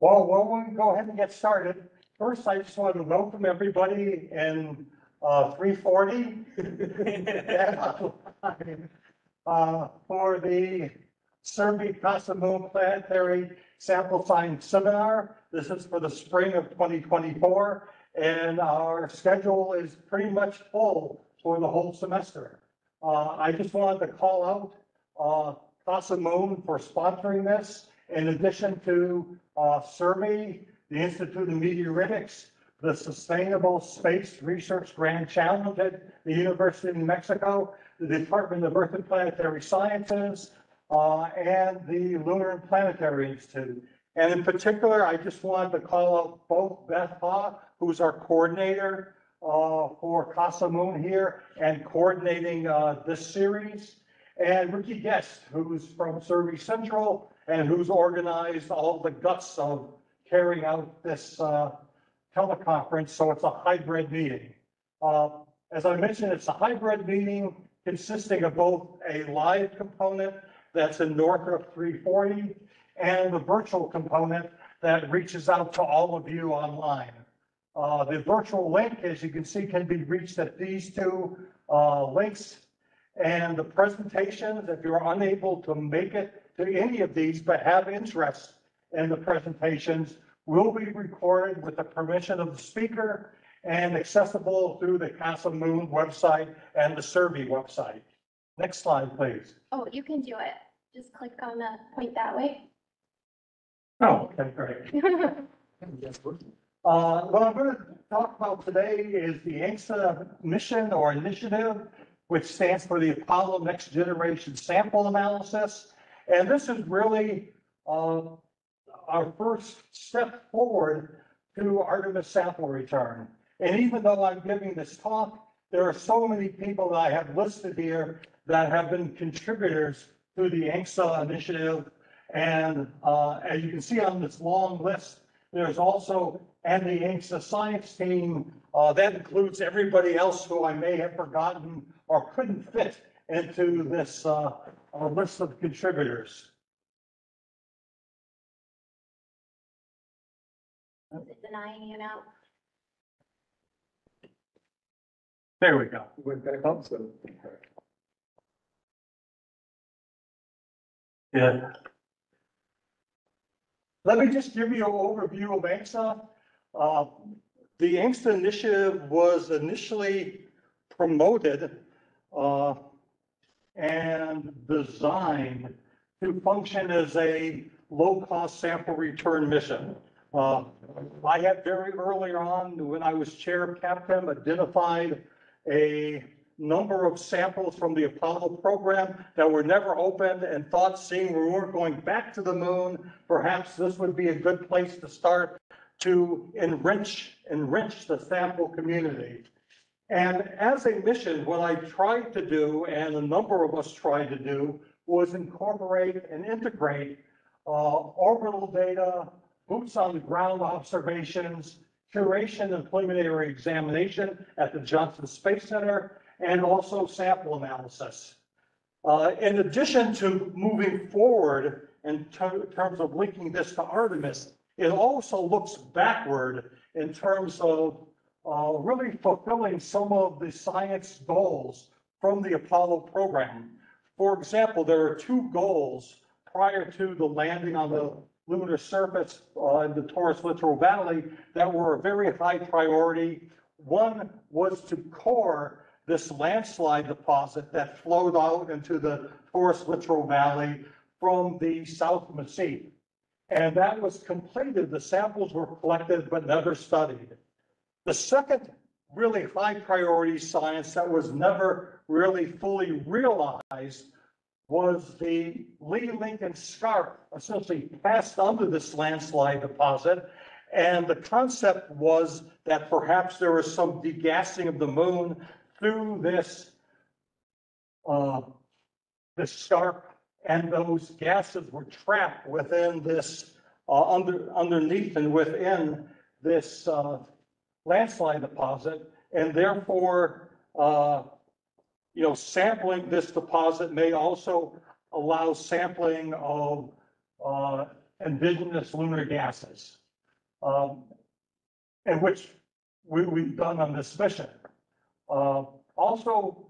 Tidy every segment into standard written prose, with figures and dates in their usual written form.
Well, we'll go ahead and get started. First, I just want to welcome everybody in 340 for the CERB CASA Moon Planetary Sample Science Seminar. This is for the spring of 2024, and our schedule is pretty much full for the whole semester. I just wanted to call out CASA Moon for sponsoring this, in addition to CERB, the Institute of Meteoritics, the Sustainable Space Research Grand Challenge at the University of New Mexico, the Department of Earth and Planetary Sciences, and the Lunar and Planetary Institute. And in particular, I just wanted to call out both Beth Ha, who's our coordinator for CASA Moon here and coordinating this series, and Ricky Guest, who's from CERB Central and who's organized all the guts of carrying out this teleconference, so it's a hybrid meeting. As I mentioned, it's a hybrid meeting consisting of both a live component that's in Northrop 340 and the virtual component that reaches out to all of you online. The virtual link, as you can see, can be reached at these two links. And the presentations, if you're unable to make it to any of these but have interest in the presentations, will be recorded with the permission of the speaker and accessible through the CASA Moon website and the CERB website. Next slide, please. Oh, you can do it. Just click on the point that way. Oh, okay, great. What I'm going to talk about today is the ANGSA mission or initiative, which stands for the Apollo Next Generation Sample Analysis. And this is really our first step forward to Artemis Sample Return. And even though I'm giving this talk, there are so many people that I have listed here that have been contributors to the ANGSA initiative. And as you can see on this long list, there's also, and the ANGSA science team, that includes everybody else who I may have forgotten or couldn't fit into this list of contributors. Is it denying you now? There we go. Went back up, so. Yeah. Let me just give you an overview of ANGSA. The ANGSA initiative was initially promoted and designed to function as a low-cost sample return mission. I had very early on, when I was chair of CAPTEM, identified a number of samples from the Apollo program that were never opened and thought, seeing we weren't going back to the moon, perhaps this would be a good place to start to enrich the sample community. And as a mission, what I tried to do, and a number of us tried to do, was incorporate and integrate orbital data, boots on the ground observations, curation and preliminary examination at the Johnson Space Center, and also sample analysis. In addition to moving forward in terms of linking this to Artemis, it also looks backward in terms of really fulfilling some of the science goals from the Apollo program. For example, there are two goals prior to the landing on the lunar surface in the Taurus Littoral Valley that were a very high priority. One was to core this landslide deposit that flowed out into the Taurus Littoral Valley from the South Massif. And that was completed. The samples were collected but never studied. The second really high priority science that was never really fully realized was the Lee-Lincoln scarp essentially passed under this landslide deposit. And the concept was that perhaps there was some degassing of the moon through this scarp, and those gases were trapped within this, underneath and within this landslide deposit, and therefore, sampling this deposit may also allow sampling of indigenous lunar gases, and which we've done on this mission. Also,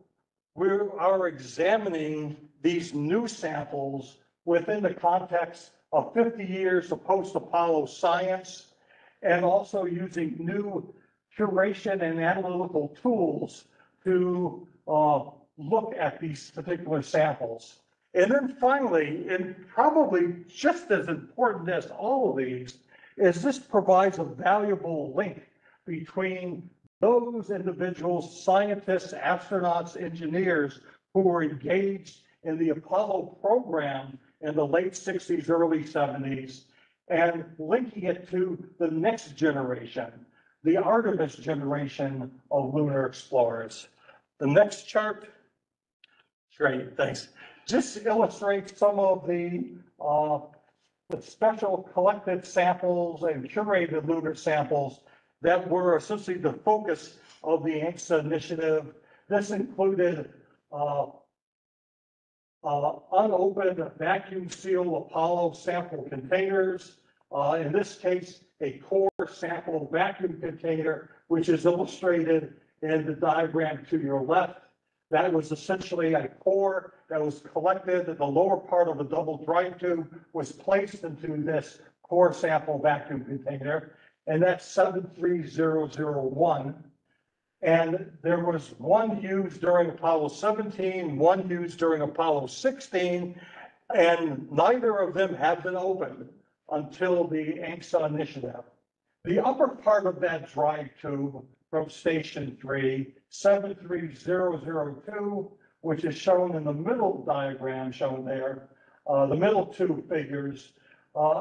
we are examining these new samples within the context of 50 years of post-Apollo science, and also using new curation and analytical tools to look at these particular samples. And then finally, and probably just as important as all of these, is this provides a valuable link between those individuals, scientists, astronauts, engineers who were engaged in the Apollo program in the late 60s, early 70s, and linking it to the next generation, the Artemis generation of lunar explorers. The next chart, great, thanks. Just illustrates some of the special collected samples and curated lunar samples that were essentially the focus of the ANGSA initiative. This included unopened vacuum seal Apollo sample containers. In this case, a core sample vacuum container, which is illustrated in the diagram to your left. That was essentially a core that was collected at the lower part of a double dry tube, was placed into this core sample vacuum container, and that's 73001. And there was one used during Apollo 17, one used during Apollo 16, and neither of them have been opened until the ANGSA initiative. The upper part of that dry tube from Station 3, 73002, which is shown in the middle diagram shown there, the middle two figures,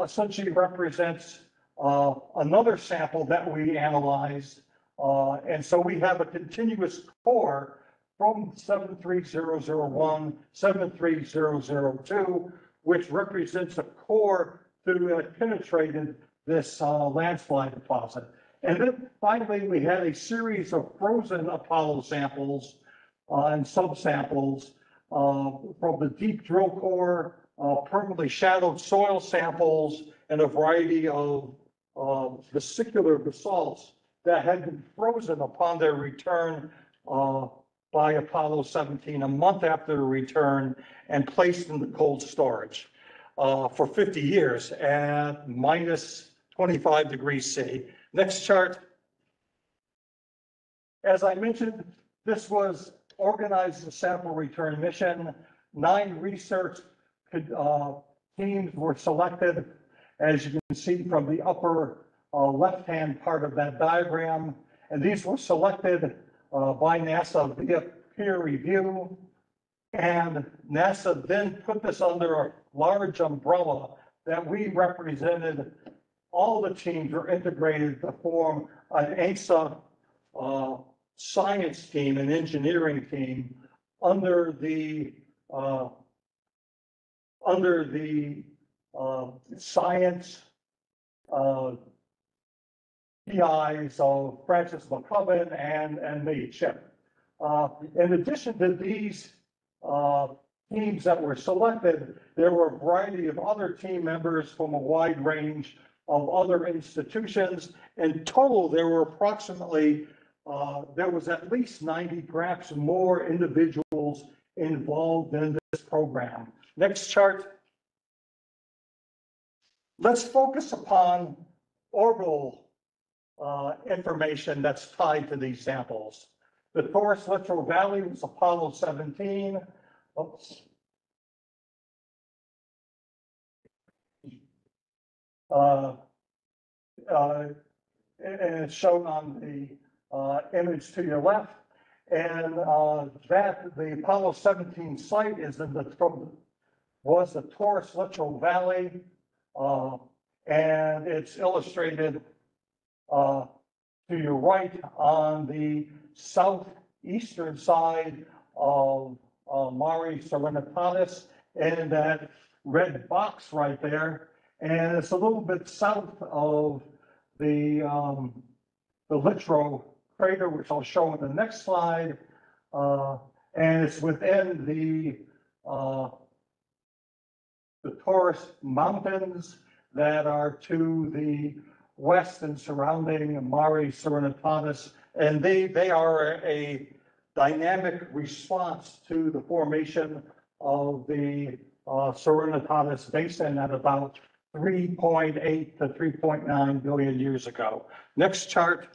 essentially represents another sample that we analyzed. And so we have a continuous core from 73001, 73002, which represents a core that had penetrated this landslide deposit. And then finally, we had a series of frozen Apollo samples and subsamples from the deep drill core, permanently shadowed soil samples, and a variety of vesicular basalts that had been frozen upon their return by Apollo 17, a month after the return, and placed in the cold storage for 50 years at minus 25 degrees C. Next chart. As I mentioned, this was organized as a sample return mission. 9 research teams were selected, as you can see from the upper left-hand part of that diagram. And these were selected by NASA via peer review. And NASA then put this under a large umbrella that we represented. All the teams were integrated to form an ANGSA science team, an engineering team, under the science PIs of Francis McCubbin and me, Chip. In addition to these teams that were selected, there were a variety of other team members from a wide range of other institutions. In total, there were approximately, there was at least 90, perhaps more individuals involved in this program. Next chart. Let's focus upon orbital information that's tied to these samples. The Taurus Littoral Valley was Apollo 17. Oops. And it's shown on the image to your left. And that the Apollo 17 site is in was the Taurus Littoral Valley. And it's illustrated to your right on the southeastern side of Mare Serenitatis, and that red box right there. And it's a little bit south of the littoral crater, which I'll show in the next slide. And it's within the Taurus Mountains. that are to the west and surrounding Mare Serenitatis, and they are a dynamic response to the formation of the Serenitatis Basin at about 3.8 to 3.9 billion years ago. Next chart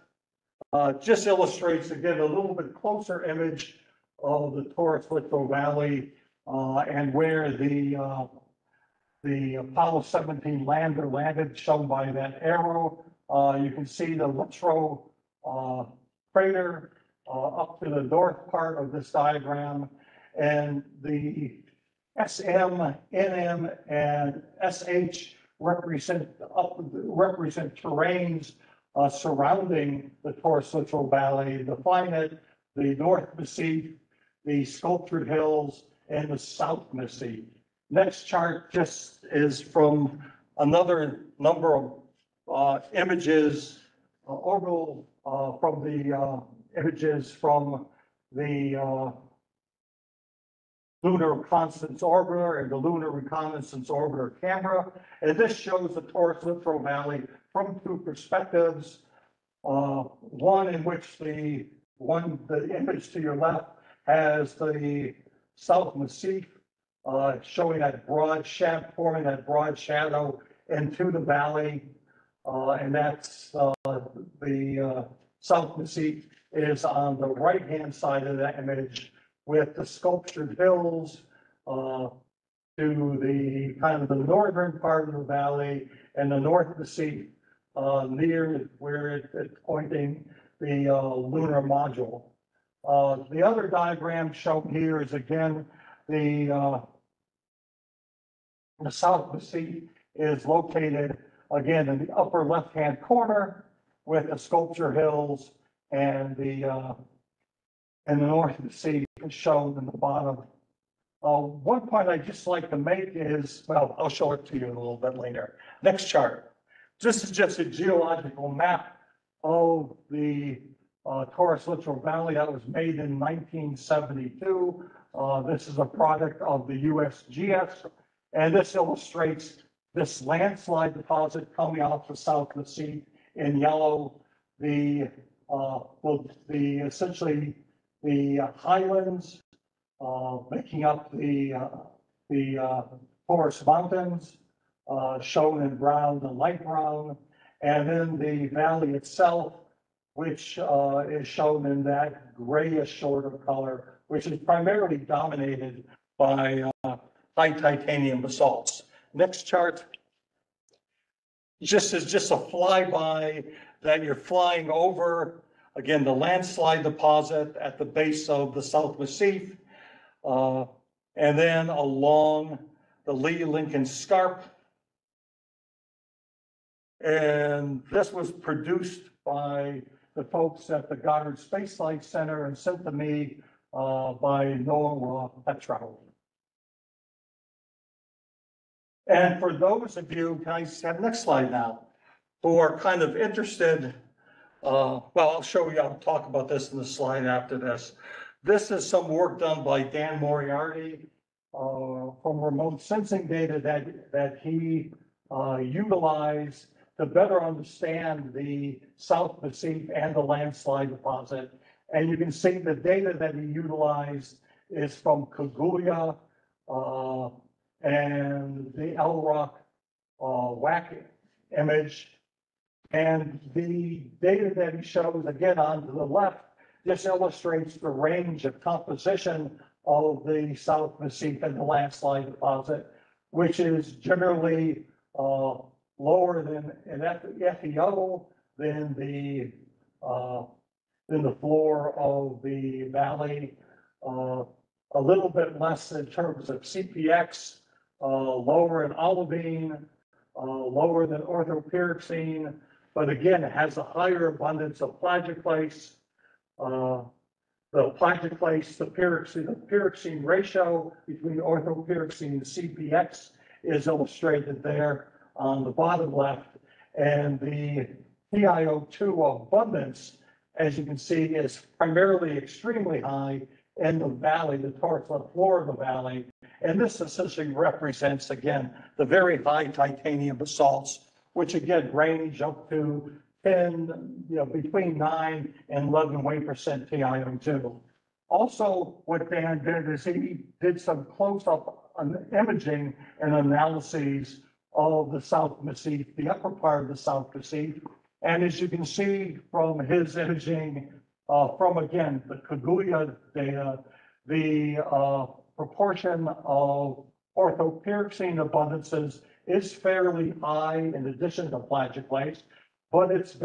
just illustrates again a little bit closer image of the Taurus Littoral Valley and where the Apollo 17 lander landed, shown by that arrow. You can see the Littoral crater up to the north part of this diagram, and the SM, NM, and SH represent terrains surrounding the Taurus Littoral Valley. Define it: the North Massif, the Sculptured Hills, and the South Massif. Next chart just is from another number of images, orbital from the images from the Lunar Reconnaissance Orbiter and the Lunar Reconnaissance Orbiter camera. And this shows the Taurus Littoral Valley from two perspectives. One in which the image to your left has the South Massif showing that broad shadow, forming that broad shadow into the valley. And that's the South Massif is on the right-hand side of that image, with the Sculptured Hills to the kind of the northern part of the valley, and the North Massif near where it's pointing the lunar module. The other diagram shown here is again the South Massif is located again in the upper left-hand corner, with the Sculpture Hills and the North Massif is shown in the bottom. One point I'd just like to make is, well, I'll show it to you a little bit later. Next chart. This is just a geological map of the Taurus Littoral Valley that was made in 1972. This is a product of the USGS, and this illustrates this landslide deposit coming off the South Massif in yellow. Essentially the highlands making up the Taurus Mountains, shown in brown and light brown, and then the valley itself, which is shown in that grayish sort of color, which is primarily dominated by high titanium basalts. Next chart. Just a flyby that you're flying over, again, the landslide deposit at the base of the South Massif, and then along the Lee Lincoln Scarp. And this was produced by the folks at the Goddard Space Flight Center and sent to me by Noah Petro. And for those of you, can I have next slide now, who are kind of interested, well, I'll show you, I'll talk about this in the slide after this. This is some work done by Dan Moriarty from remote sensing data that he utilized to better understand the South Massif and the landslide deposit. And you can see the data that he utilized is from Kaguya and the L Rock WAC image. And the data that he shows, again, on to the left, this illustrates the range of composition of the South Massif and the landslide deposit, which is generally lower than an FeO than the floor of the valley, a little bit less in terms of CPX, lower in olivine, lower than orthopyroxene, but again, it has a higher abundance of plagioclase. The plagioclase, the pyroxene ratio between orthopyroxene and CPX is illustrated there on the bottom left, and the PiO2 abundance, as you can see, is primarily extremely high in the valley, the Taurus floor of the valley, And this essentially represents, again, the very high titanium basalts, which again range up to 10, between 9 and 11 weight percent TiO2. Also, what Dan did is he did some close-up imaging and analyses of the South Massif, the upper part of the South Massif. And as you can see from his imaging, from again, the Kaguya data, the proportion of orthopyroxene abundances is fairly high in addition to plagioclase, but it's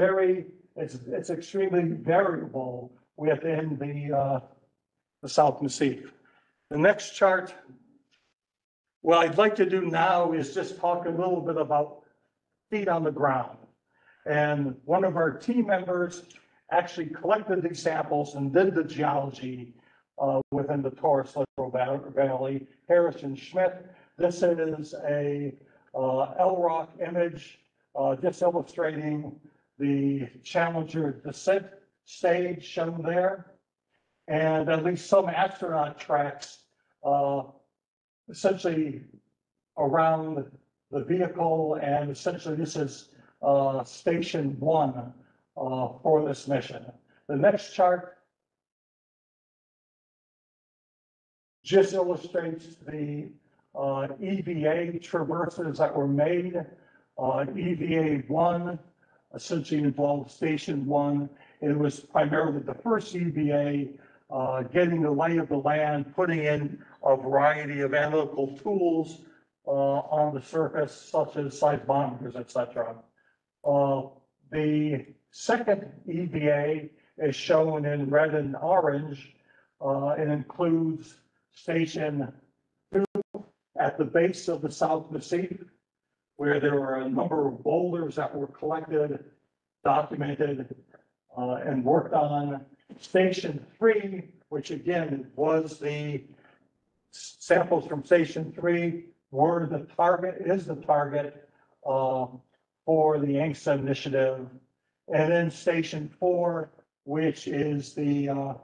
extremely variable within the South Massif. The next chart, what I'd like to do now is just talk a little bit about feet on the ground. And one of our team members actually collected these samples and did the geology within the Taurus Littoral Valley, Harrison Schmidt. This is a LROC image just illustrating the Challenger descent stage shown there. And at least some astronaut tracks essentially around the vehicle, and essentially this is Station 1 for this mission. The next chart just illustrates the EVA traverses that were made. EVA 1 essentially involved Station 1. It was primarily the first EVA, getting the lay of the land, putting in a variety of analytical tools on the surface, such as seismometers, etc. The second EVA is shown in red and orange. It includes Station 2 at the base of the South Massif, where there were a number of boulders that were collected, documented, and worked on. Station 3, which again was the samples from Station 3, were the target, is the target for the ANGSA initiative. And then Station 4, which is the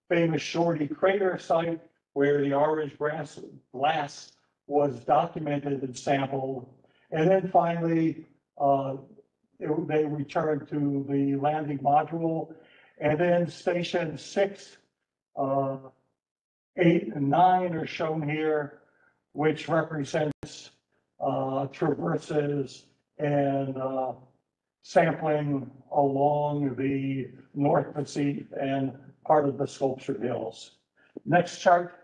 famous Shorty crater site, where the orange glass was documented and sampled. And then finally, they returned to the landing module. And then Station 6, 8, and 9 are shown here, which represents traverses and sampling along the North Massif and part of the Sculpture Hills. Next chart.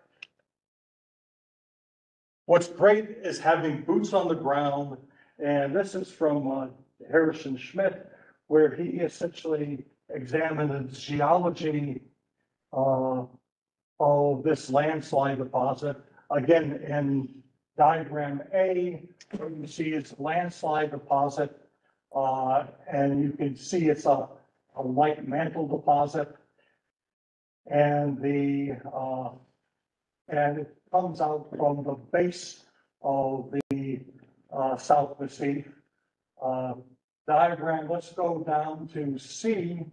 What's great is having boots on the ground, and this is from Harrison Schmidt, where he essentially examined the geology of this landslide deposit. Again, in diagram A, what you see is landslide deposit, and you can see it's a light mantle deposit, and and it comes out from the base of the South Massif. Diagram, let's go down to C,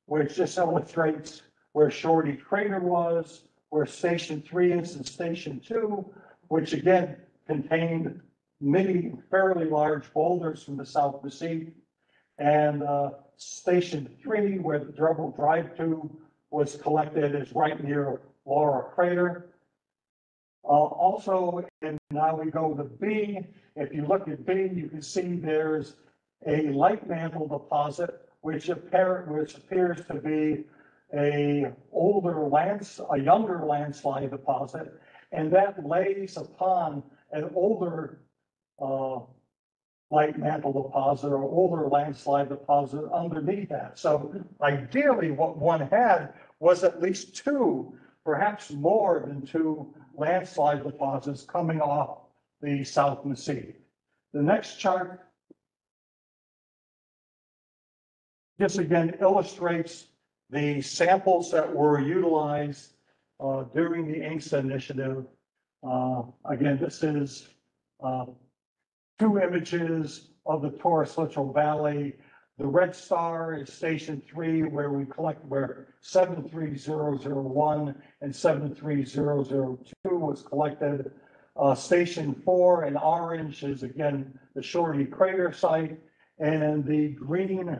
which just illustrates where Shorty crater was, where Station 3 is, and Station 2, which again contained many fairly large boulders from the South Massif, and Station 3, where the double drive tube was collected, is right near Laura crater. Also, and now we go to B. If you look at B, you can see there's a light mantle deposit, which appears to be a younger landslide deposit, and that lays upon an older light mantle deposit or older landslide deposit underneath that. So ideally, what one had was at least two, perhaps more than two landslide deposits coming off the South Massif. The next chart just again illustrates the samples that were utilized during the ANGSA initiative. Again, this is two images of the Taurus Littoral Valley. The red star is Station 3, where 73001 and 73002 was collected. Station 4 in orange is again the Shorty crater site, and the green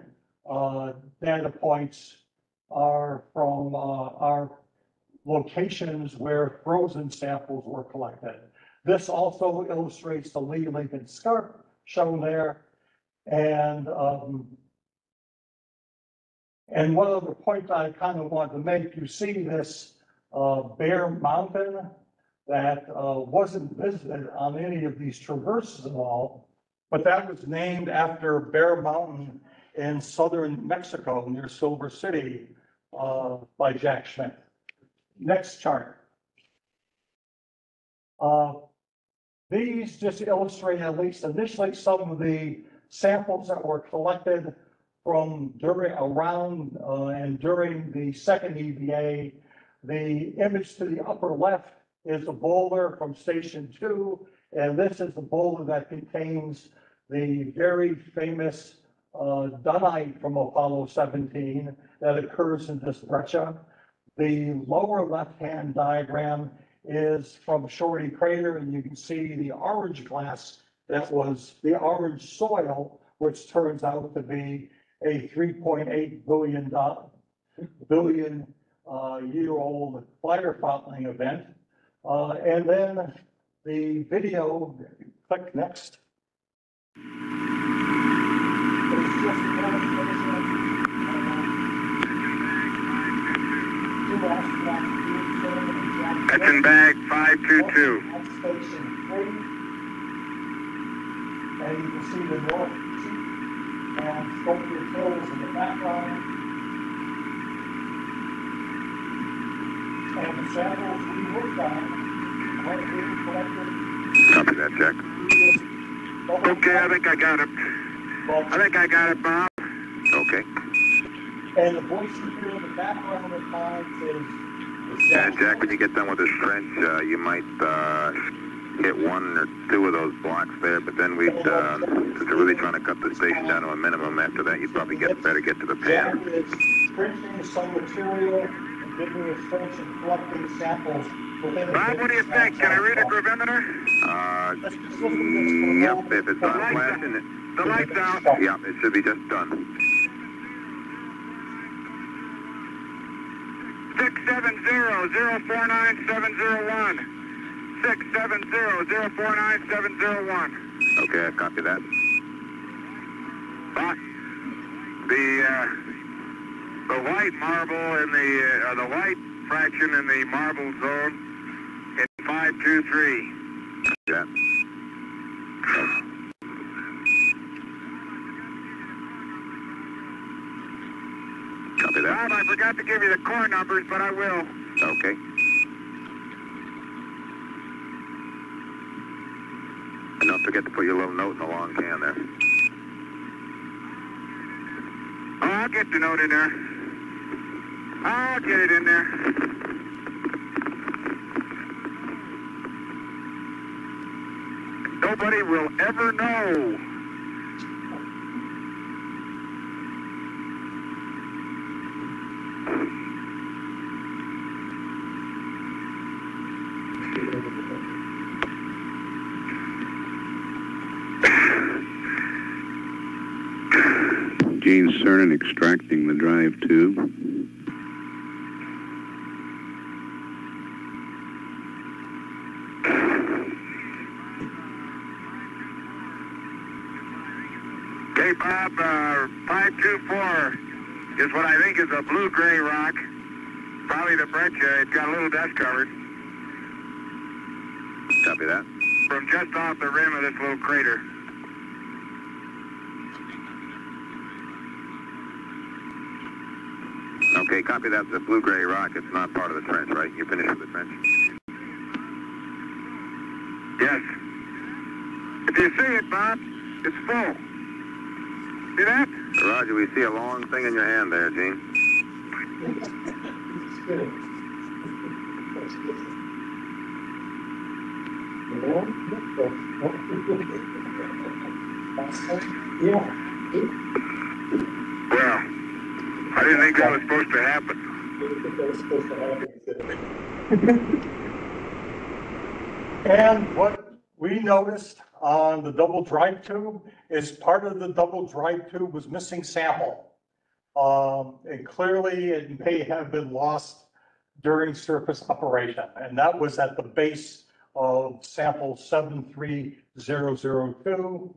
data points are from our locations where frozen samples were collected. This also illustrates the Lee Lincoln Scarp shown there. And one other point I kind of want to make, you see this Bear Mountain that wasn't visited on any of these traverses at all, but that was named after Bear Mountain in southern Mexico near Silver City by Jack Schmidt. Next chart. These just illustrate, at least initially, some of the samples that were collected from around and during the second EVA. The image to the upper left is a boulder from Station 2, and this is the boulder that contains the very famous dunite from Apollo 17 that occurs in this breccia. The lower left-hand diagram is from Shorty Crater, and you can see the orange glass that was the orange soil, which turns out to be a 3.8 billion year-old fire fountaining event. And then the video, click next. It's just an illustration. Two astronauts, that's in bag 522. At Station 3. And you can see the North Sea and Sculpture Hills in the background. And the samples we worked on were being collected. Copy that, Jack. Okay, I think I got it. Bob. Okay. And the voice you hear in the background at times is Jack, when you get done with this trench, you might hit one or two of those blocks there, but then we'd, since we're really trying to cut the station down to a minimum, after that you'd probably better get to the pan. Jack is printing some material and giving a trench and collecting samples within a Bob, what do you think? Can I read a gravimeter? Yep, if it's on flashing, the light's out. Yep, it should be just done. 670-049-701. 670-049-701. Okay, I copy that. The white marble in the white fraction in the marble zone in 523. Yeah. Copy that. Bob, I forgot to give you the core numbers, but I will. Okay. And don't forget to put your little note in the long can there. Oh, I'll get the note in there. I'll get it in there. Nobody will ever know. Gene Cernan extracting the drive tube. Okay, Bob, 524 is what I think is a blue-gray rock. Probably the breccia. It's got a little dust covered. Copy that. From just off the rim of this little crater. Okay, copy that. It's a blue-gray rock. It's not part of the trench, right? You're finished with the trench? Yes. If you see it, Bob, it's full. See that? Roger, we see a long thing in your hand there, Gene. Yeah. Well, I didn't think that was supposed to happen. And what we noticed on the double drive tube is part of the double drive tube was missing sample. And clearly it may have been lost during surface operation. And that was at the base of sample 73002.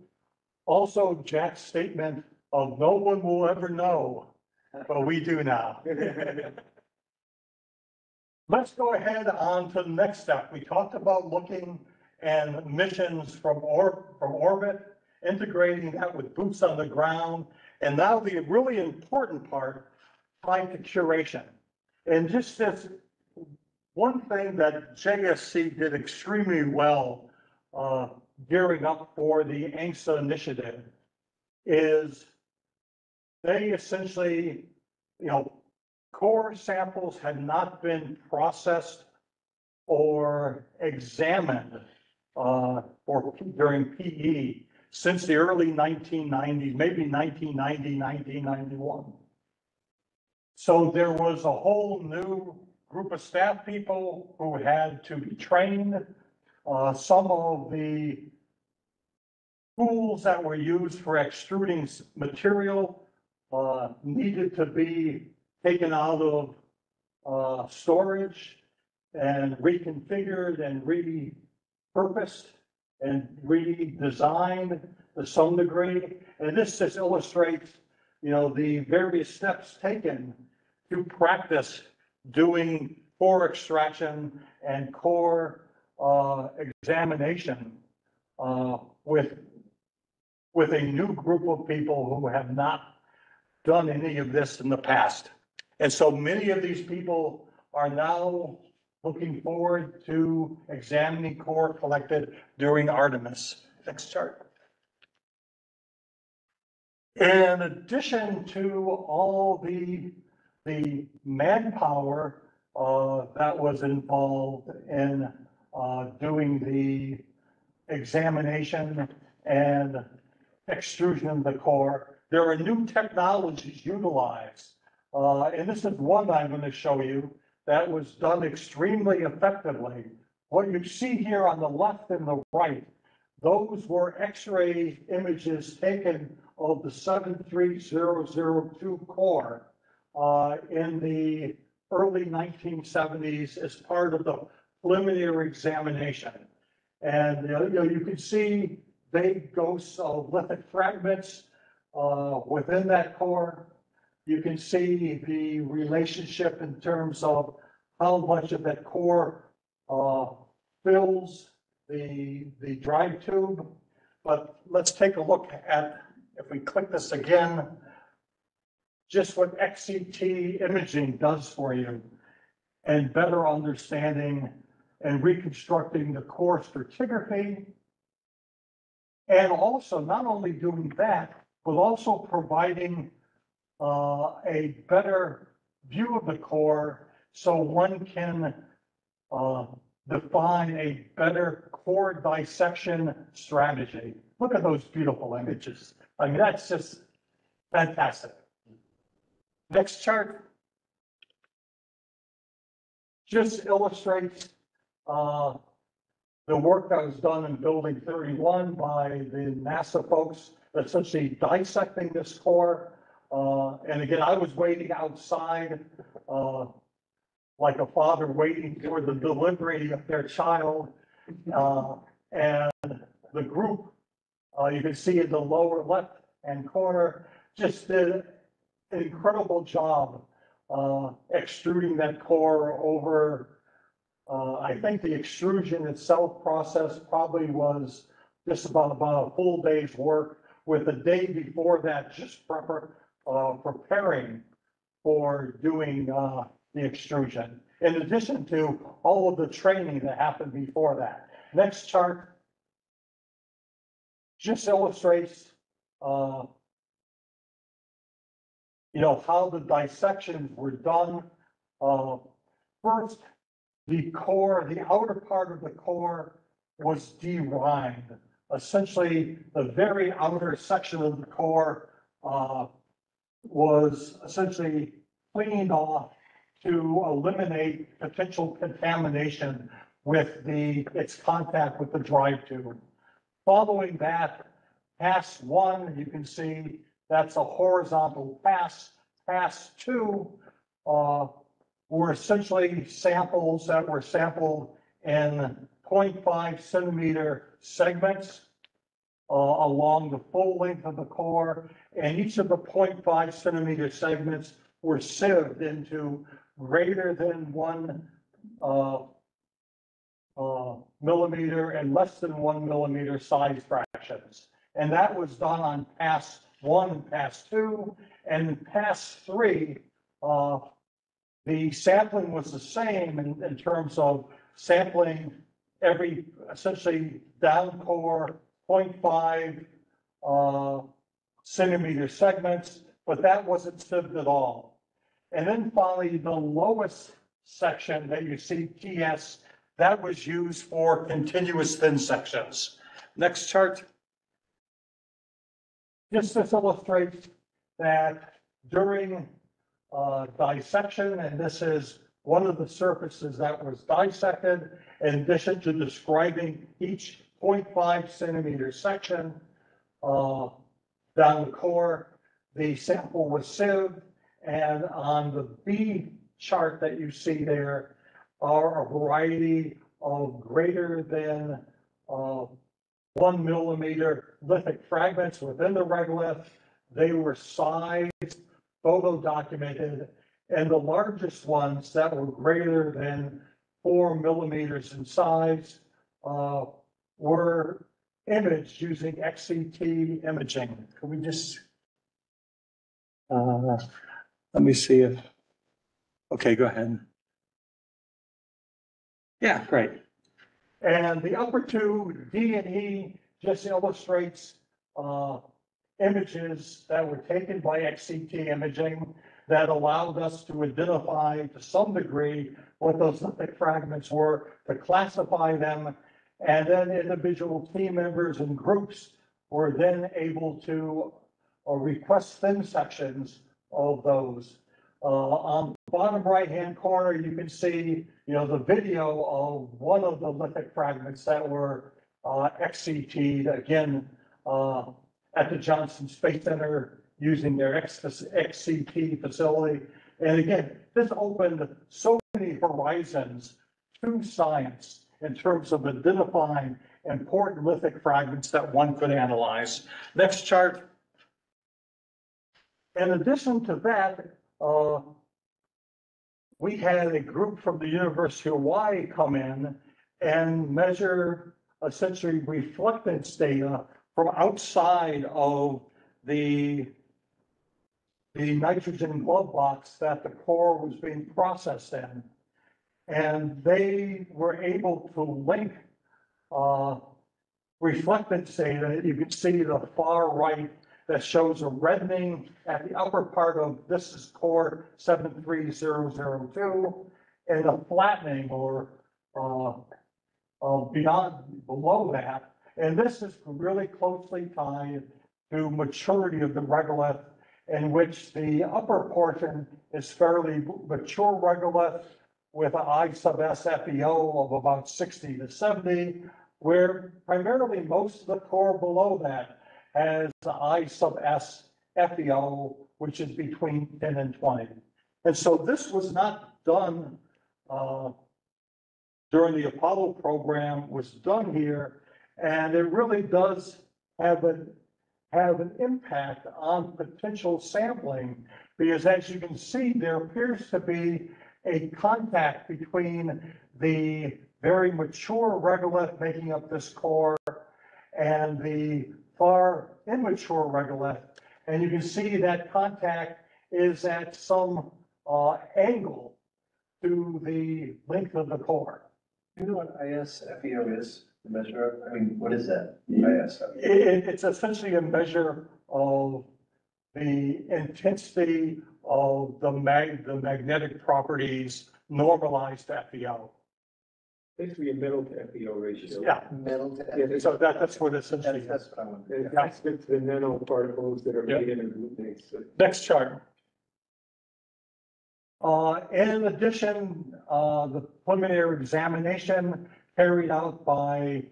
Also, Jack's statement of no one will ever know, but we do now. Let's go ahead on to the next step. We talked about looking and missions from orbit, integrating that with boots on the ground, and now the really important part, tied to curation. And just this one thing that JSC did extremely well, gearing up for the ANGSA initiative, is they essentially, core samples had not been processed or examined during PE since the early 1990s, maybe 1990, 1991. So there was a whole new group of staff people who had to be trained. Some of the tools that were used for extruding material needed to be taken out of storage and reconfigured and repurposed and redesigned to some degree. And this just illustrates, the various steps taken to practice doing core extraction and core examination with a new group of people who have not done any of this in the past. And so many of these people are now looking forward to examining core collected during Artemis. Next chart. In addition to all the manpower that was involved in doing the examination and extrusion of the core, there are new technologies utilized. And this is one I'm going to show you that was done extremely effectively. What you see here on the left and the right, those were X-ray images taken of the 73002 core in the early 1970s as part of the preliminary examination. And you can see big ghosts of lithic fragments within that core. You can see the relationship in terms of how much of that core fills the drive tube. But let's take a look at, if we click this again, just what XCT imaging does for you and better understanding and reconstructing the core stratigraphy. And also not only doing that, but also providing a better view of the core so one can define a better core dissection strategy. Look at those beautiful images. I mean, that's just fantastic. Next chart just illustrates the work that was done in Building 31 by the NASA folks, essentially dissecting this core. And again, I was waiting outside like a father waiting for the delivery of their child. And the group, you can see in the lower left-hand corner, just did an incredible job extruding that core over, I think the extrusion itself process probably was just about a full day's work, with the day before that just preparing for doing the extrusion, in addition to all of the training that happened before that. Next chart just illustrates how the dissections were done. First, the core, the outer part of the core was de-rimed. Essentially, the very outer section of the core was essentially cleaned off to eliminate potential contamination with its contact with the drive tube. Following that, pass 1, you can see that's a horizontal pass. Pass 2 were essentially samples that were sampled in 0.5 centimeter segments along the full length of the core, and each of the 0.5 centimeter segments were sieved into greater than 1 millimeter and less than 1 millimeter size fractions. And that was done on pass 1, pass 2, and pass 3. The sampling was the same in terms of sampling every essentially down core 0.5 centimeter segments, but that wasn't sieved at all. And then finally, the lowest section that you see, TS, that was used for continuous thin sections. Next chart. This illustrates that during dissection, and this is one of the surfaces that was dissected, in addition to describing each 0.5 centimeter section down the core, the sample was sieved, and on the B chart that you see there are a variety of greater than 1 millimeter lithic fragments within the regolith. They were sized, photo documented, and the largest ones that were greater than 4 millimeters in size were imaged using XCT imaging. Can we just, let me see if, okay, go ahead. Yeah, great. And the upper two, D and E, just illustrates images that were taken by XCT imaging that allowed us to identify to some degree what those lithic fragments were, to classify them, and then individual team members and groups were then able to request thin sections of those. On the bottom right-hand corner, you can see, the video of one of the lithic fragments that were XCT'd, again, at the Johnson Space Center using their XCT facility. And again, this opened so many horizons to science in terms of identifying important lithic fragments that one could analyze. Next chart. In addition to that, we had a group from the University of Hawaii come in and measure essentially reflectance data from outside of the nitrogen glove box that the core was being processed in. And they were able to link reflectance data. You can see the far right that shows a reddening at the upper part of this is core 73002, and a flattening or below that. And this is really closely tied to maturity of the regolith, in which the upper portion is fairly mature regolith with an I sub S FeO of about 60 to 70, where primarily most of the core below that has I sub S FeO, which is between 10 and 20. And so this was not done during the Apollo program, was done here, and it really does have an impact on potential sampling, because as you can see, there appears to be a contact between the very mature regolith making up this core and the far immature regolith. And you can see that contact is at some angle to the length of the core. Do you know what ISFeO is, the measure? I mean, what is that, ISFeO? It's essentially a measure of the intensity of the magnetic properties normalized to FeO. Basically a metal to FeO ratio. Yeah, Metal to yeah, FeO. so that's what essentially is. That's what I wanted. And that's the nanoparticles that are made in a glutenase. Next chart. In addition, the preliminary examination carried out by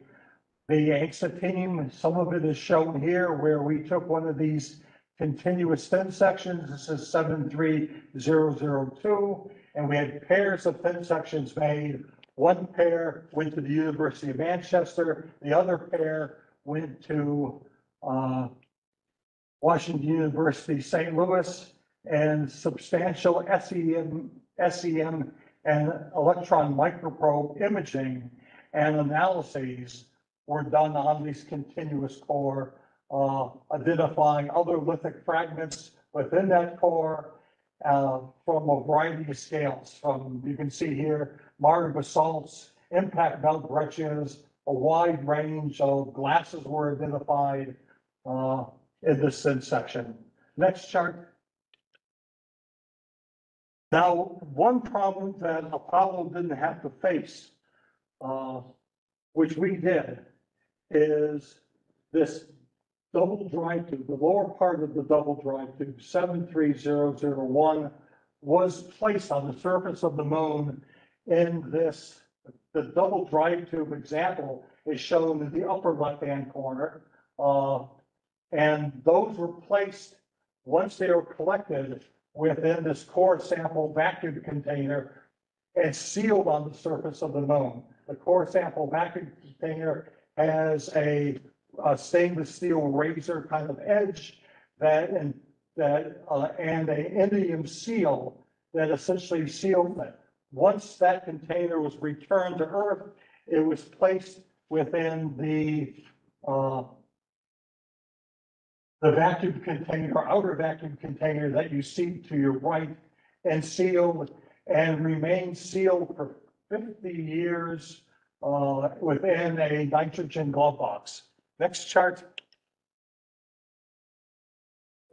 the ANGSA team. Some of it is shown here where we took one of these continuous thin sections. This is 73002, and we had pairs of thin sections made. One pair went to the University of Manchester. The other pair went to Washington University, St. Louis, and substantial SEM and electron microprobe imaging and analyses were done on these continuous core, identifying other lithic fragments within that core from a variety of scales. From, you can see here, marl basalts, impact belt breccias, a wide range of glasses were identified in this thin section. Next chart. Now, one problem that Apollo didn't have to face, which we did, is this double drive tube. The lower part of the double drive tube, 73001, was placed on the surface of the moon in this. The double drive tube example is shown in the upper left-hand corner. And those were placed, once they were collected, within this core sample vacuum container and sealed on the surface of the moon. The core sample vacuum container has a stainless steel razor kind of edge and an indium seal that essentially sealed it. Once that container was returned to Earth, it was placed within the vacuum container, outer vacuum container that you see to your right, and sealed and remained sealed for 50 years within a nitrogen glove box. Next chart.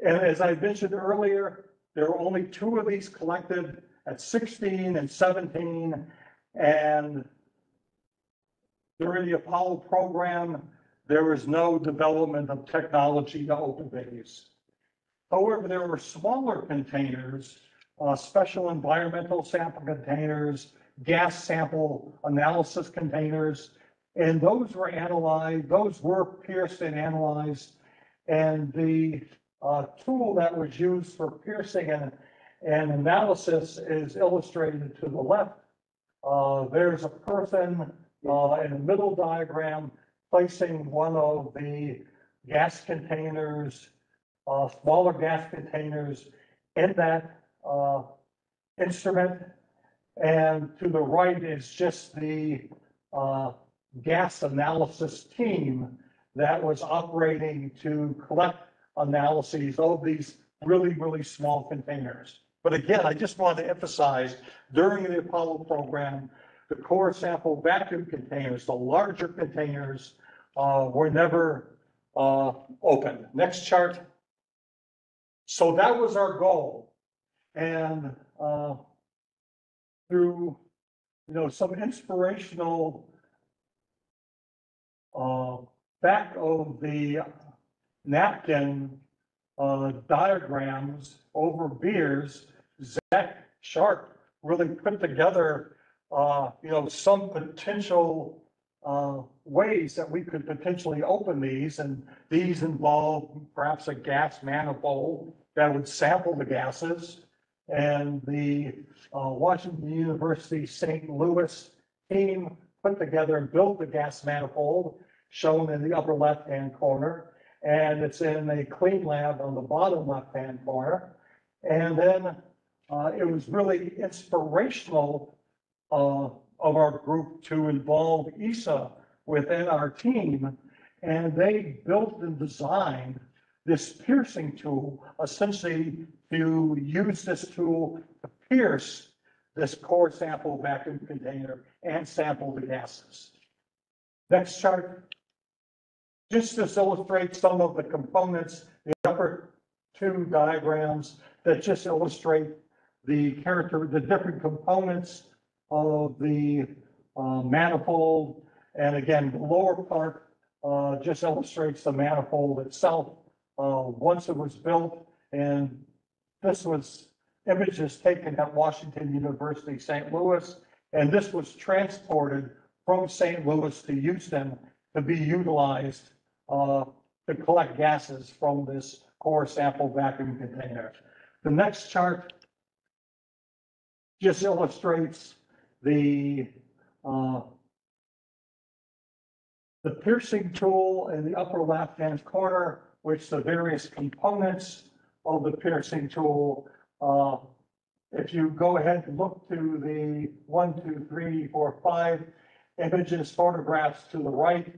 And as I mentioned earlier, there were only 2 of these collected at 16 and 17, and during the Apollo program, there was no development of technology to open these. However, there were smaller containers, special environmental sample containers, gas sample analysis containers, and those were analyzed, those were pierced and analyzed. And the tool that was used for piercing and analysis is illustrated to the left. There's a person in the middle diagram placing one of the gas containers, smaller gas containers, in that instrument. And to the right is just the gas analysis team that was operating to collect analyses of these really, really small containers. But again, I just want to emphasize, during the Apollo program, the core sample vacuum containers, the larger containers, were never opened. Next chart. So that was our goal. And through, some inspirational back of the napkin diagrams over beers, Zach Sharp really put together, some potential ways that we could potentially open these, and these involve perhaps a gas manifold that would sample the gases. And the Washington University St. Louis team put together and built the gas manifold, shown in the upper left-hand corner. And it's in a clean lab on the bottom left-hand corner. And then it was really inspirational of our group to involve ANGSA within our team. And they built and designed this piercing tool, essentially to use this tool to pierce this core sample vacuum container and sample the gases. Next chart. Just to illustrate some of the components, the upper 2 diagrams that just illustrate the different components of the manifold. And again, the lower part just illustrates the manifold itself once it was built. And this was images taken at Washington University, St. Louis, and this was transported from St. Louis to Houston to be utilized to collect gases from this core sample vacuum container. The next chart just illustrates the piercing tool in the upper left-hand corner, which the various components of the piercing tool. If you go ahead and look to the 1, 2, 3, 4, 5 images, photographs to the right,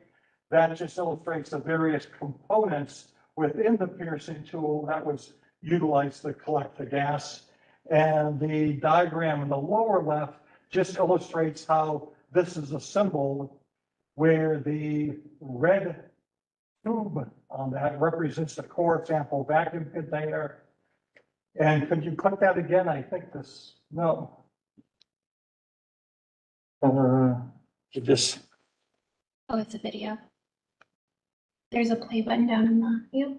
that just illustrates the various components within the piercing tool that was utilized to collect the gas. And the diagram in the lower left just illustrates how this is assembled, where the red tube on that represents the core sample vacuum container. And could you click that again? I think this, no. It just, Oh, it's a video. There's a play button down in the view.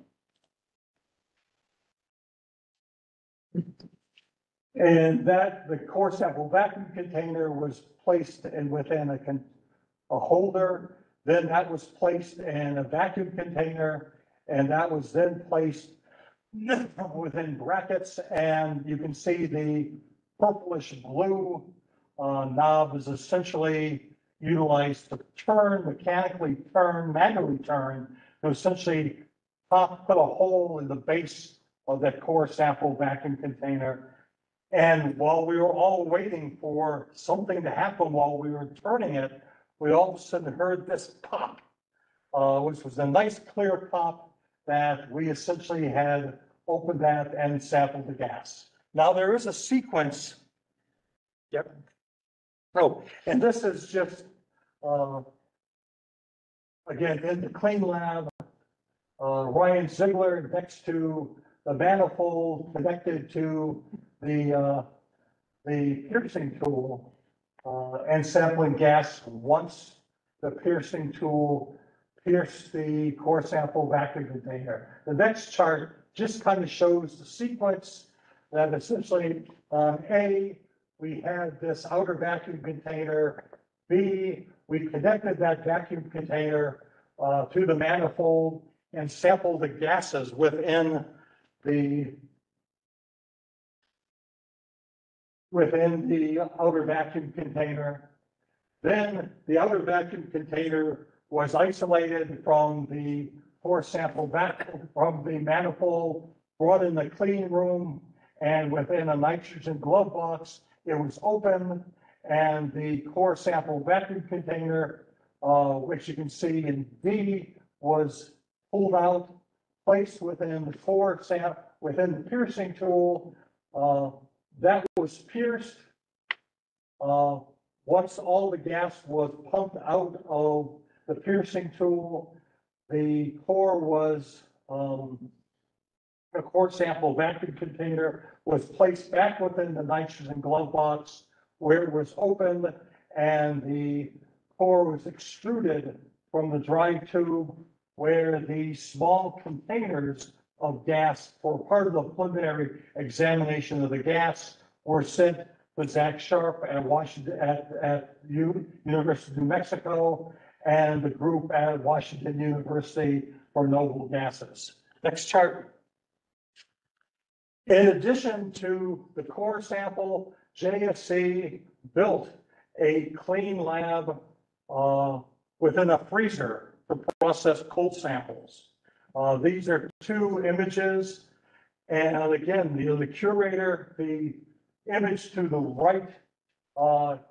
and that the core sample vacuum container was placed in within a holder. Then that was placed in a vacuum container, and that was then placed within brackets. And you can see the purplish blue knob is essentially utilized to manually turn, to essentially put a hole in the base of that core sample vacuum container. And while we were all waiting for something to happen while we were turning it, we all of a sudden heard this pop, which was a nice clear pop that we essentially had opened that and sampled the gas. Now there is a sequence. Yep. Oh, and this is just, again, in the clean lab, Ryan Ziegler next to the manifold connected to the piercing tool, and sampling gas once the piercing tool pierced the core sample vacuum container. The next chart just kind of shows the sequence that essentially on A, we had this outer vacuum container. B, we connected that vacuum container to the manifold and sampled the gases within the outer vacuum container. Then the outer vacuum container was isolated from the core sample vacuum from the manifold, brought in the clean room, and within a nitrogen glove box, it was open, and the core sample vacuum container, which you can see in D, was pulled out, placed within the core sample, within the piercing tool. That was pierced. Once all the gas was pumped out of the piercing tool, the core was, the core sample vacuum container was placed back within the nitrogen glove box where it was opened, and the core was extruded from the dry tube where the small containers of gas for part of the preliminary examination of the gas were sent to Zach Sharp at Washington at University of New Mexico, and the group at Washington University for noble gases. Next chart. In addition to the core sample, JSC built a clean lab within a freezer to process cold samples. These are two images, and again, the curator, the image to the right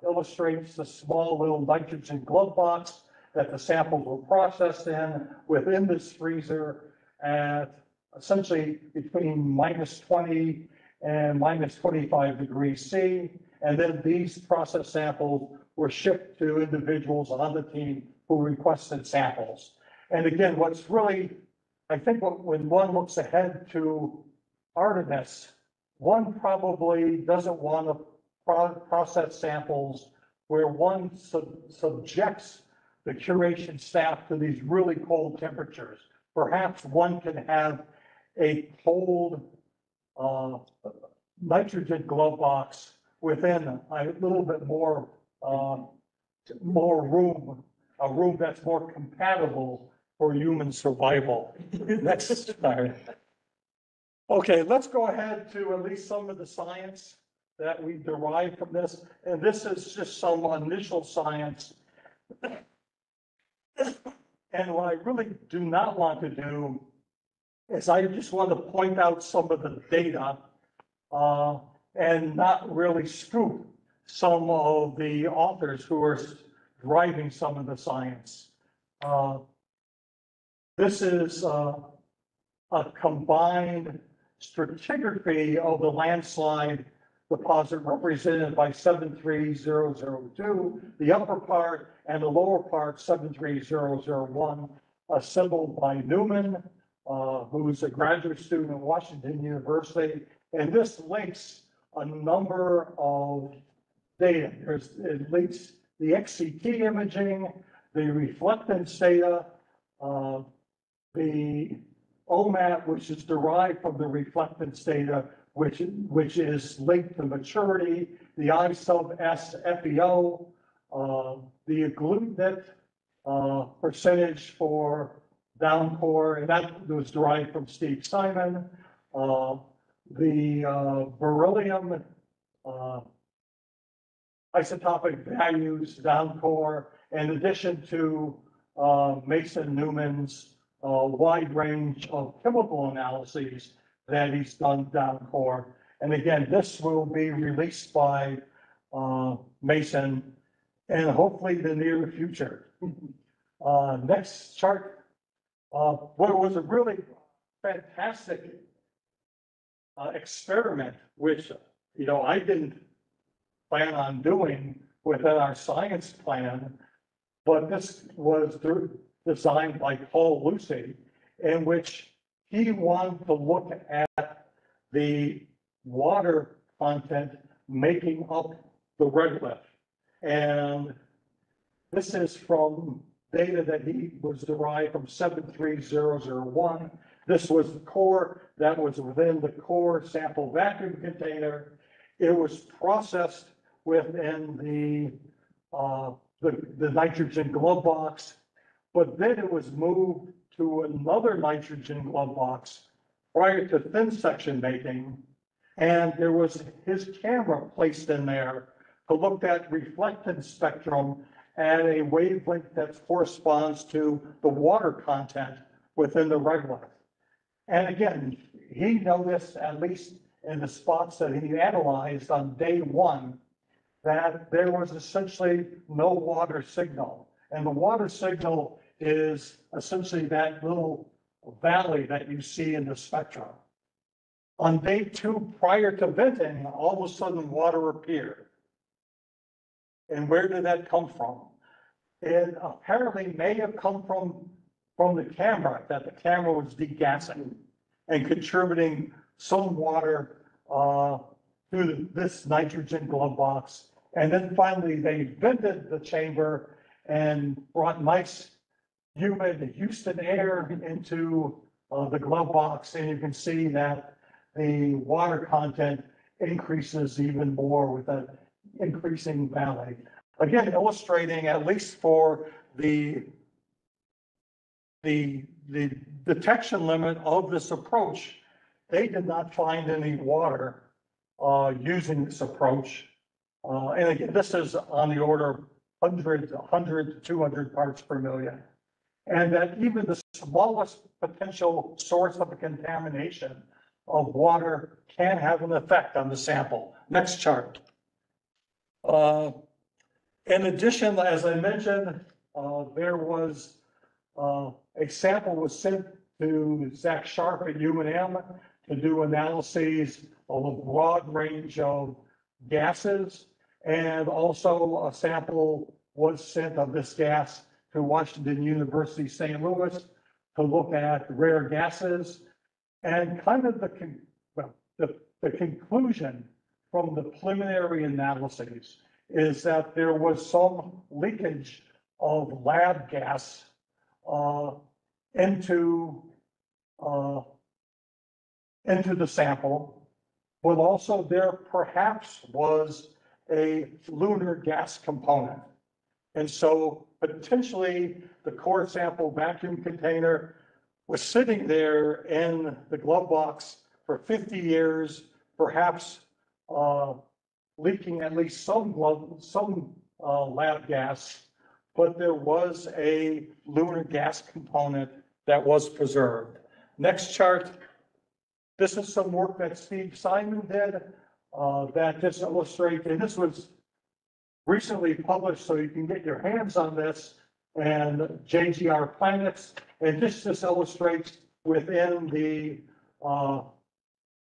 illustrates the small little nitrogen glove box that the samples were processed in within this freezer at essentially between -20 and -25 degrees C. And then these process samples were shipped to individuals on the team who requested samples. And again, what's really, I think when one looks ahead to Artemis, one probably doesn't want to process samples where one subjects the curation staff to these really cold temperatures. Perhaps one can have a cold nitrogen glove box within a little bit more more room, a room that's more compatible for human survival. Next slide. Okay, let's go ahead to at least some of the science that we derived from this. And this is just some initial science. And what I really do not want to do is I just want to point out some of the data and not really scoop some of the authors who are driving some of the science. This is a combined stratigraphy of the landslide deposit represented by 73002, the upper part, and the lower part, 73001, assembled by Newman, who's a graduate student at Washington University. And this links a number of data. It links the XCT imaging, the reflectance data, the OMAT, which is derived from the reflectance data, which is linked to maturity, the I sub S FEO, the agglutinate percentage for downpour, and that was derived from Steve Simon, the beryllium isotopic values downpour, in addition to Mason Newman's wide range of chemical analyses that he's done downpour. And again, this will be released by Mason and hopefully the near future. Next chart. What was a really fantastic experiment, which, you know, I didn't plan on doing within our science plan, but this was designed by Paul Lucy, in which he wanted to look at the water content making up the regolith. And this is from data that he was derived from 73001. This was the core that was within the core sample vacuum container. It was processed within the nitrogen glove box, but then it was moved to another nitrogen glove box prior to thin section making. And there was his camera placed in there to look at reflectance spectrum at a wavelength that corresponds to the water content within the regolith. And again, he noticed, at least in the spots that he analyzed on day one, that there was essentially no water signal. And the water signal is essentially that little valley that you see in the spectrum. On day two, prior to venting, all of a sudden water appeared. And where did that come from? It apparently may have come from the camera, that the camera was degassing and contributing some water to this nitrogen glove box. And then finally, they vented the chamber and brought nice, humid Houston air into the glove box. And you can see that the water content increases even more with that increasing valley. Again, illustrating, at least for the detection limit of this approach, they did not find any water using this approach. And again, this is on the order of 100 to 200 parts per million. And that even the smallest potential source of contamination of water can have an effect on the sample. Next chart. In addition, as I mentioned, there was a sample was sent to Zach Sharp at UNM to do analyses of a broad range of gases. And also a sample was sent of this gas to Washington University, St. Louis, to look at rare gases. And kind of the conclusion from the preliminary analyses is that there was some leakage of lab gas into the sample, but also there perhaps was a lunar gas component. And so potentially the core sample vacuum container was sitting there in the glove box for 50 years, perhaps leaking at least some lab gas, but there was a lunar gas component that was preserved. Next chart. This is some work that Steve Simon did that just illustrates, and this was recently published, so you can get your hands on this, and JGR planets, and this illustrates within the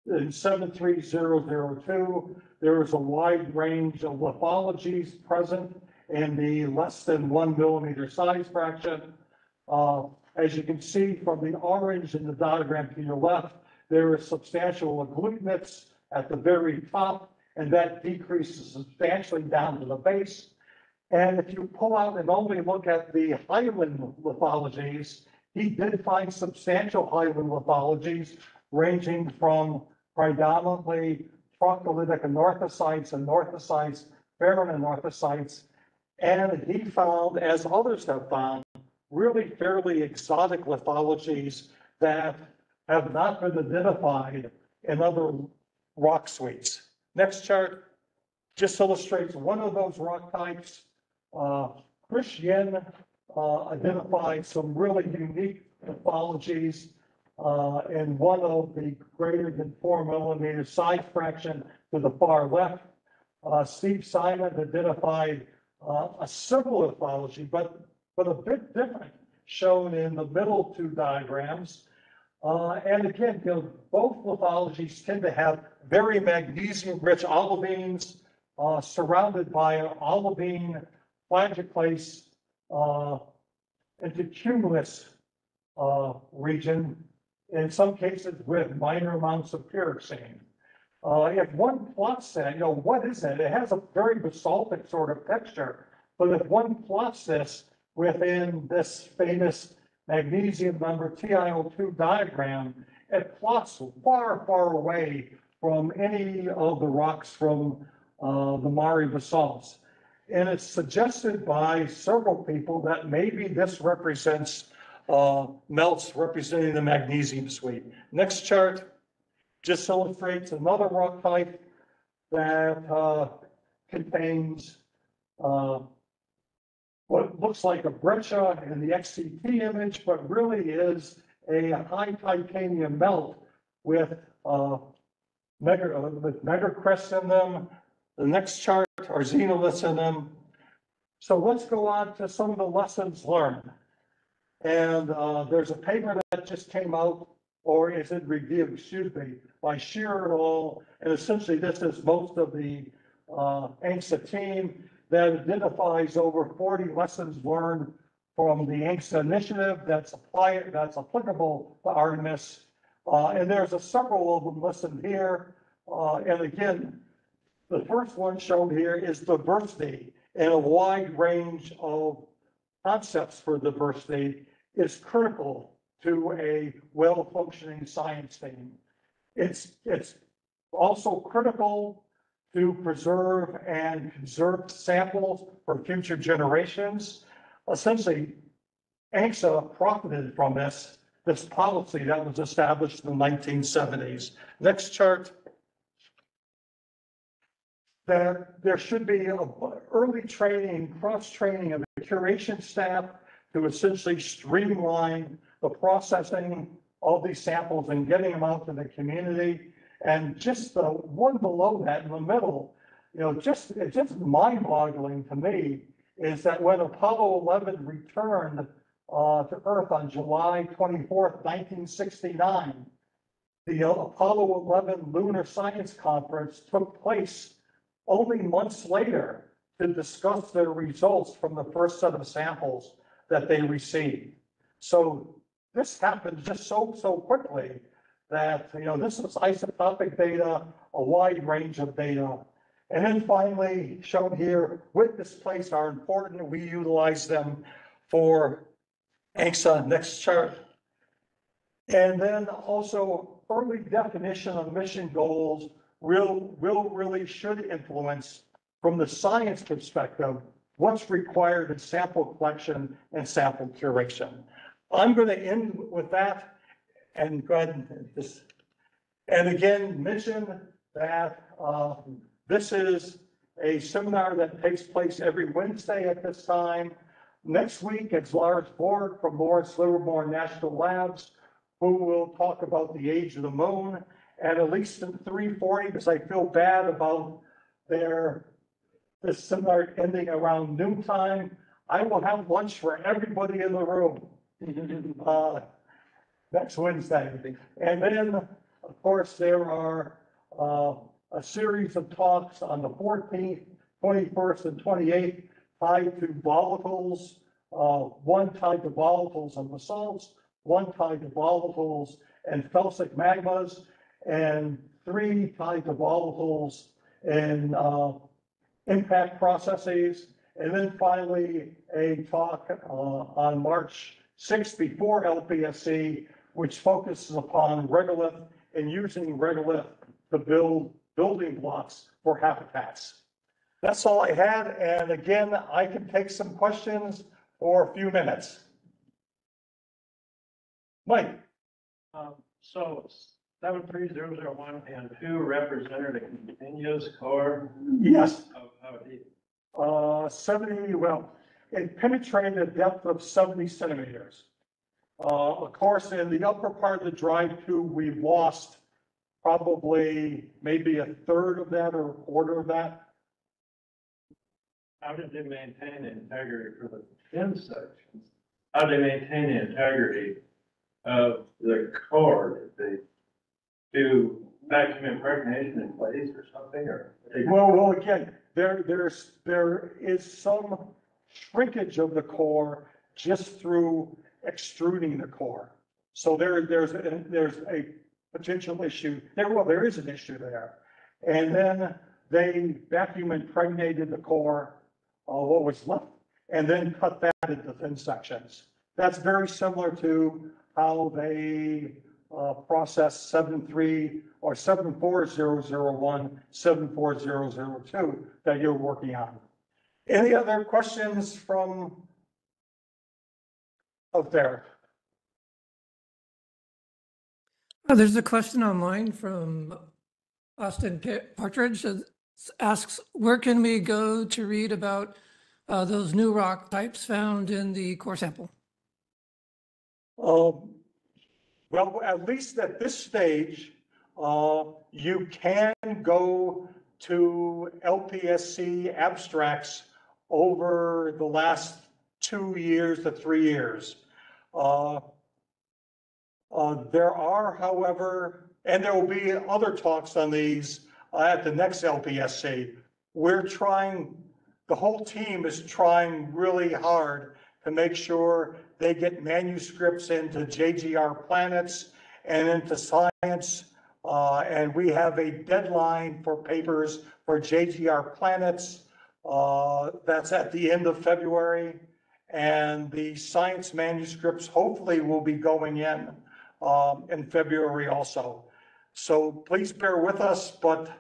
in 73002, there is a wide range of lithologies present in the less than 1 millimeter size fraction. As you can see from the orange in the diagram to your left, there is substantial agglutinates at the very top, and that decreases substantially down to the base. And if you pull out and only look at the hyaline lithologies, he did find substantial hyaline lithologies ranging from predominantly troclolytic anorthosites and northosites, ferrin anorthosites, and he found, as others have found, really fairly exotic lithologies that have not been identified in other rock suites. Next chart just illustrates one of those rock types. Chris Yin identified some really unique lithologies in one of the greater than 4 millimeter size fraction to the far left. Steve Simon identified a similar lithology, but a bit different, shown in the middle two diagrams. And again, both lithologies tend to have very magnesium-rich olivines surrounded by an olivine plagioclase into cumulus region, in some cases with minor amounts of pyroxene. If one plots that, what is it? It has a very basaltic sort of texture, but if one plots this within this famous magnesium number TiO2 diagram, it plots far, far away from any of the rocks from the Mare basalts. And it's suggested by several people that maybe this represents melts representing the magnesium suite. Next chart just illustrates another rock type that contains what looks like a breccia in the XCT image, but really is a high titanium melt with megacrests in them. The next chart are xenoliths in them. So let's go on to some of the lessons learned. And there's a paper that just came out, or is in review, excuse me, by Shearer et al. And essentially this is most of the ANGSA team that identifies over 40 lessons learned from the ANGSA initiative that's applicable to Artemis. And there's several of them listed here. And again, the first one shown here is diversity, and a wide range of concepts for diversity is critical to a well-functioning science team. It's also critical to preserve and conserve samples for future generations. Essentially, ANGSA profited from this policy that was established in the 1970s. Next chart. There should be early training, cross-training of the curation staff to essentially streamline the processing of these samples and getting them out to the community. And just the one below that in the middle, it's just mind-boggling to me is that when Apollo 11 returned to Earth on July 24th, 1969, the Apollo 11 Lunar Science Conference took place only months later to discuss their results from the first set of samples that they received. So this happened just so quickly that, this is isotopic data, a wide range of data. And then finally, shown here, witness plates are important, and we utilize them for ANGSA. Next chart. And then also early definition of mission goals really should influence, from the science perspective, what's required in sample collection and sample curation. I'm going to end with that and go ahead and this. And again, mention that this is a seminar that takes place every Wednesday at this time. Next week, it's Lars Borg from Lawrence Livermore National Labs, who will talk about the age of the moon. And at least in 3:40, because I feel bad about this seminar ending around noontime, I will have lunch for everybody in the room next Wednesday. And then, of course, there are a series of talks on the 14th, 21st, and 28th tied to volatiles, one tied to volatiles and basalts, one tied to volatiles and felsic magmas, and 3 tied to volatiles and impact processes. And then finally, a talk on March 6th before LPSC, which focuses upon regolith and using regolith to build building blocks for habitats. That's all I had. And again, I can take some questions for a few minutes. Mike. So 73001 and 2 represented a continuous core Yes. of how deep? 70, well, it penetrated a depth of 70 centimeters. Of course, in the upper part of the drive tube, we lost probably maybe a third of that or a quarter of that. How did they maintain the integrity for the thin sections? How did they maintain the integrity of the core? Did they do vacuum impregnation in place or something, or? Well, again, there is some shrinkage of the core just through extruding the core. So there's a potential issue there. Well, there is an issue there. And then they vacuum impregnated the core, what was left, and then cut that into thin sections. That's very similar to how they process 73 or 74001, 74002 that you're working on. Any other questions from out there? There's a question online from Austin Partridge that asks, where can we go to read about those new rock types found in the core sample? Well, at least at this stage, you can go to LPSC abstracts over the last 2 years to 3 years. There are, however, and there will be other talks on these at the next LPSC. We're trying, the whole team is trying really hard to make sure they get manuscripts into JGR Planets and into Science. And we have a deadline for papers for JGR Planets. That's at the end of February. And the Science manuscripts hopefully will be going in February also. So please bear with us, but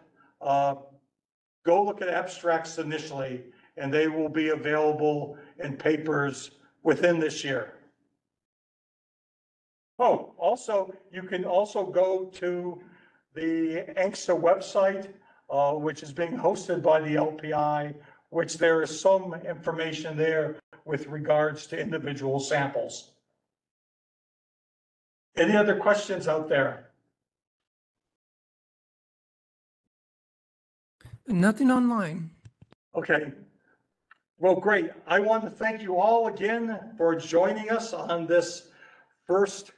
go look at abstracts initially, and they will be available in papers within this year. Oh, also, you can also go to the ANGSA website, which is being hosted by the LPI, which there is some information there with regards to individual samples. Any other questions out there? Nothing online. Okay. Well, great. I want to thank you all again for joining us on this first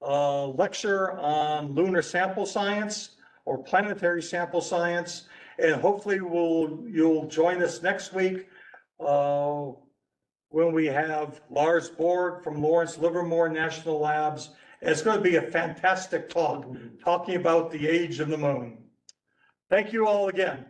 lecture on lunar sample science or planetary sample science. And hopefully you'll join us next week when we have Lars Borg from Lawrence Livermore National Labs. And it's going to be a fantastic talk talking about the age of the moon. Thank you all again.